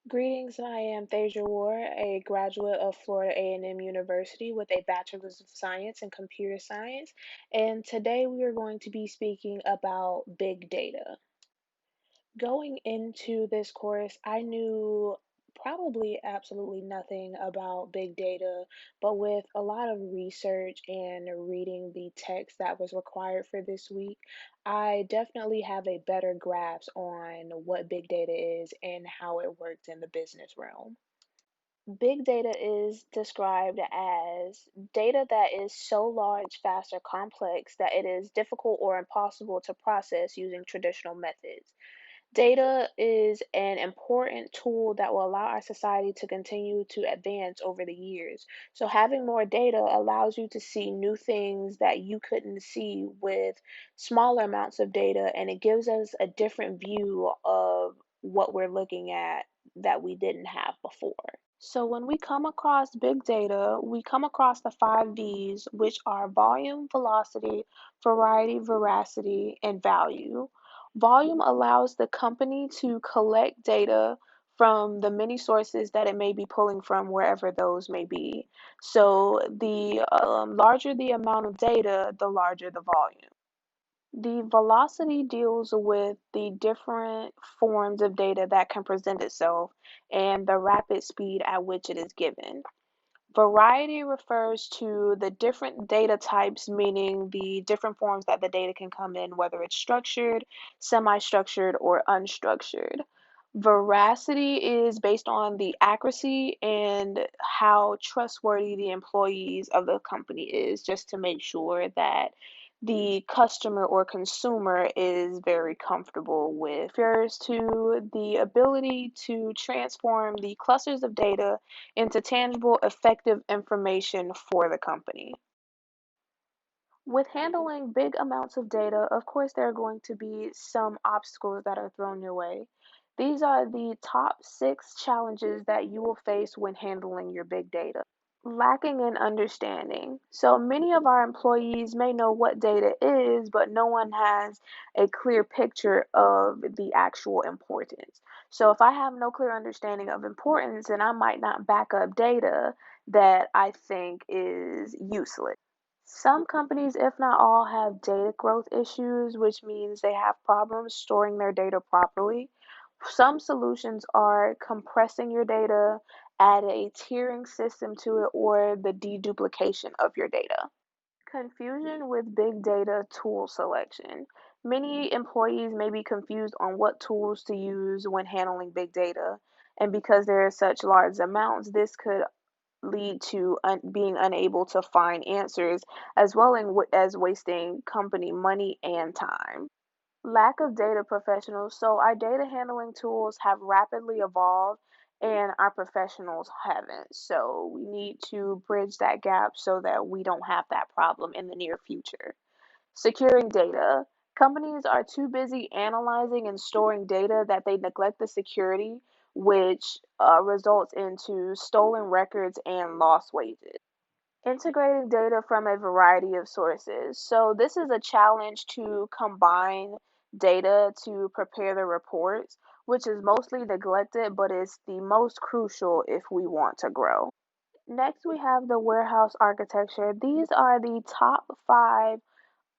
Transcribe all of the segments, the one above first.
Greetings, I am Thasia Ward, a graduate of Florida A&M University with a Bachelor's of Science in Computer Science, and today we are going to be speaking about big data. Going into this course, I knew probably absolutely nothing about big data, but with a lot of research and reading the text that was required for this week, I definitely have a better grasp on what big data is and how it works in the business realm. Big data is described as data that is so large, fast, or complex that it is difficult or impossible to process using traditional methods. Data is an important tool that will allow our society to continue to advance over the years. So, having more data allows you to see new things that you couldn't see with smaller amounts of data, and it gives us a different view of what we're looking at that we didn't have before. So, when we come across big data, we come across the five V's, which are volume, velocity, variety, veracity, and value. Volume allows the company to collect data from the many sources that it may be pulling from, wherever those may be. So, the larger the amount of data, the larger the volume. The velocity deals with the different forms of data that can present itself and the rapid speed at which it is given. Variety refers to the different data types, meaning the different forms that the data can come in, whether it's structured, semi structured, or unstructured. Veracity is based on the accuracy and how trustworthy the employees of the company is, just to make sure that the customer or consumer is very comfortable with. Refers to the ability to transform the clusters of data into tangible, effective information for the company. With handling big amounts of data, of course, there are going to be some obstacles that are thrown your way. These are the top six challenges that you will face when handling your big data. Lacking in understanding. So many of our employees may know what data is, but no one has a clear picture of the actual importance. So if I have no clear understanding of importance, then I might not back up data that I think is useless. Some companies, if not all, have data growth issues, which means they have problems storing their data properly. Some solutions are compressing your data, add a tiering system to it, or the deduplication of your data. Confusion with big data tool selection. Many employees may be confused on what tools to use when handling big data, and because there are such large amounts, this could lead to being unable to find answers as well as wasting company money and time. Lack of data professionals. So, our data handling tools have rapidly evolved and our professionals haven't. So, we need to bridge that gap so that we don't have that problem in the near future. Securing data. Companies are too busy analyzing and storing data that they neglect the security, which results into stolen records and lost wages. Integrating data from a variety of sources. So, this is a challenge to combine data to prepare the reports, which is mostly neglected but is the most crucial if we want to grow. Next, we have the warehouse architecture. These are the top five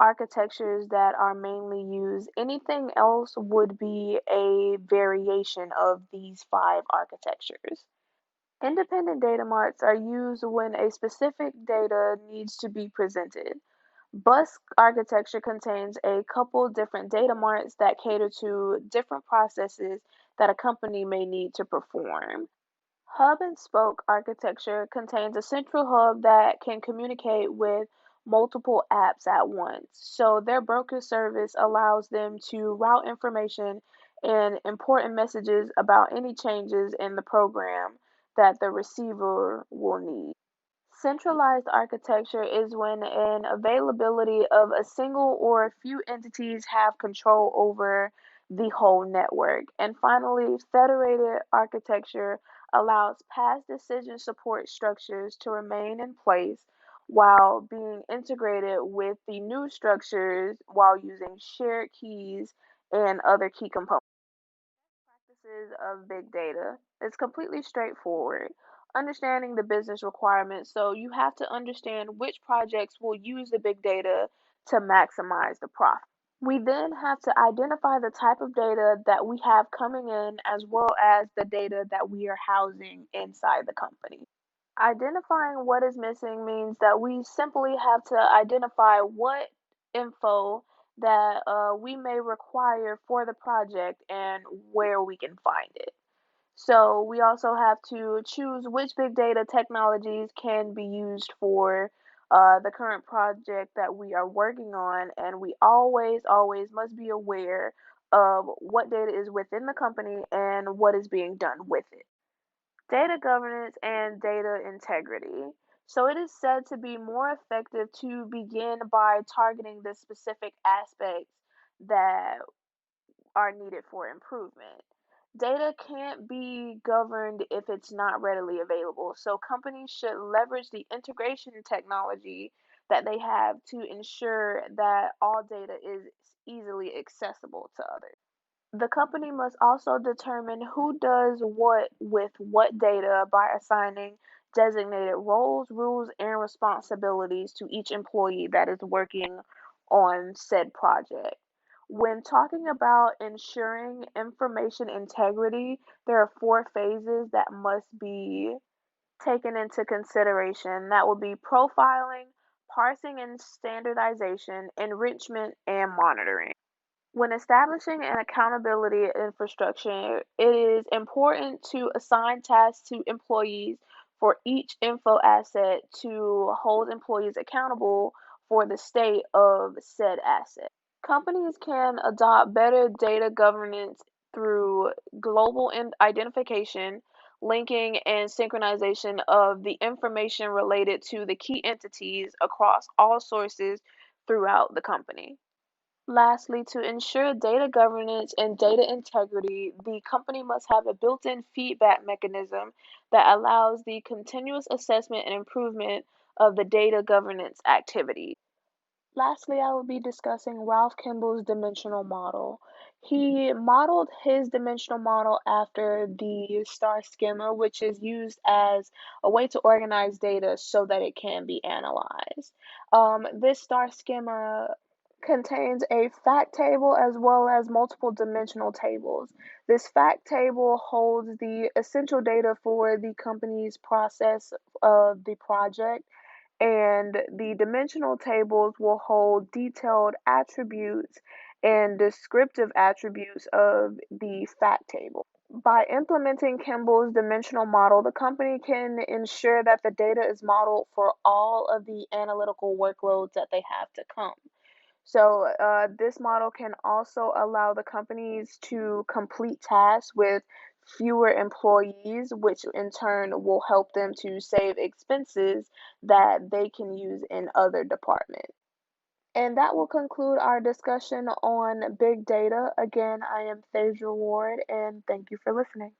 architectures that are mainly used. Anything else would be a variation of these five architectures. Independent data marts are used when a specific data needs to be presented. Bus architecture contains a couple different data marts that cater to different processes that a company may need to perform. Hub and spoke architecture contains a central hub that can communicate with multiple apps at once. So their broker service allows them to route information and important messages about any changes in the program that the receiver will need. Centralized architecture is when an availability of a single or a few entities have control over the whole network. And finally, federated architecture allows past decision support structures to remain in place while being integrated with the new structures while using shared keys and other key components. Is of big data. It's completely straightforward. Understanding the business requirements, so you have to understand which projects will use the big data to maximize the profit. We then have to identify the type of data that we have coming in as well as the data that we are housing inside the company. Identifying what is missing means that we simply have to identify what info that we may require for the project and where we can find it. So we also have to choose which big data technologies can be used for the current project that we are working on, and we always must be aware of what data is within the company and what is being done with it. Data governance and data integrity. So it is said to be more effective to begin by targeting the specific aspects that are needed for improvement. Data can't be governed if it's not readily available. So companies should leverage the integration technology that they have to ensure that all data is easily accessible to others. The company must also determine who does what with what data by assigning designated roles, rules, and responsibilities to each employee that is working on said project. When talking about ensuring information integrity, there are four phases that must be taken into consideration. That would be profiling, parsing and standardization, enrichment, and monitoring. When establishing an accountability infrastructure, it is important to assign tasks to employees for each info asset to hold employees accountable for the state of said asset. Companies can adopt better data governance through global identification, linking, and synchronization of the information related to the key entities across all sources throughout the company. Lastly, to ensure data governance and data integrity, the company must have a built-in feedback mechanism that allows the continuous assessment and improvement of the data governance activities. Lastly, I will be discussing Ralph Kimball's dimensional model. He modeled his dimensional model after the star schema, which is used as a way to organize data so that it can be analyzed. This star schema contains a fact table as well as multiple dimensional tables. This fact table holds the essential data for the company's process of the project, and the dimensional tables will hold detailed attributes and descriptive attributes of the fact table. By implementing Kimball's dimensional model, the company can ensure that the data is modeled for all of the analytical workloads that they have to come. So, this model can also allow the companies to complete tasks with fewer employees, which in turn will help them to save expenses that they can use in other departments. And that will conclude our discussion on big data. Again, I am Phaedra Ward, and thank you for listening.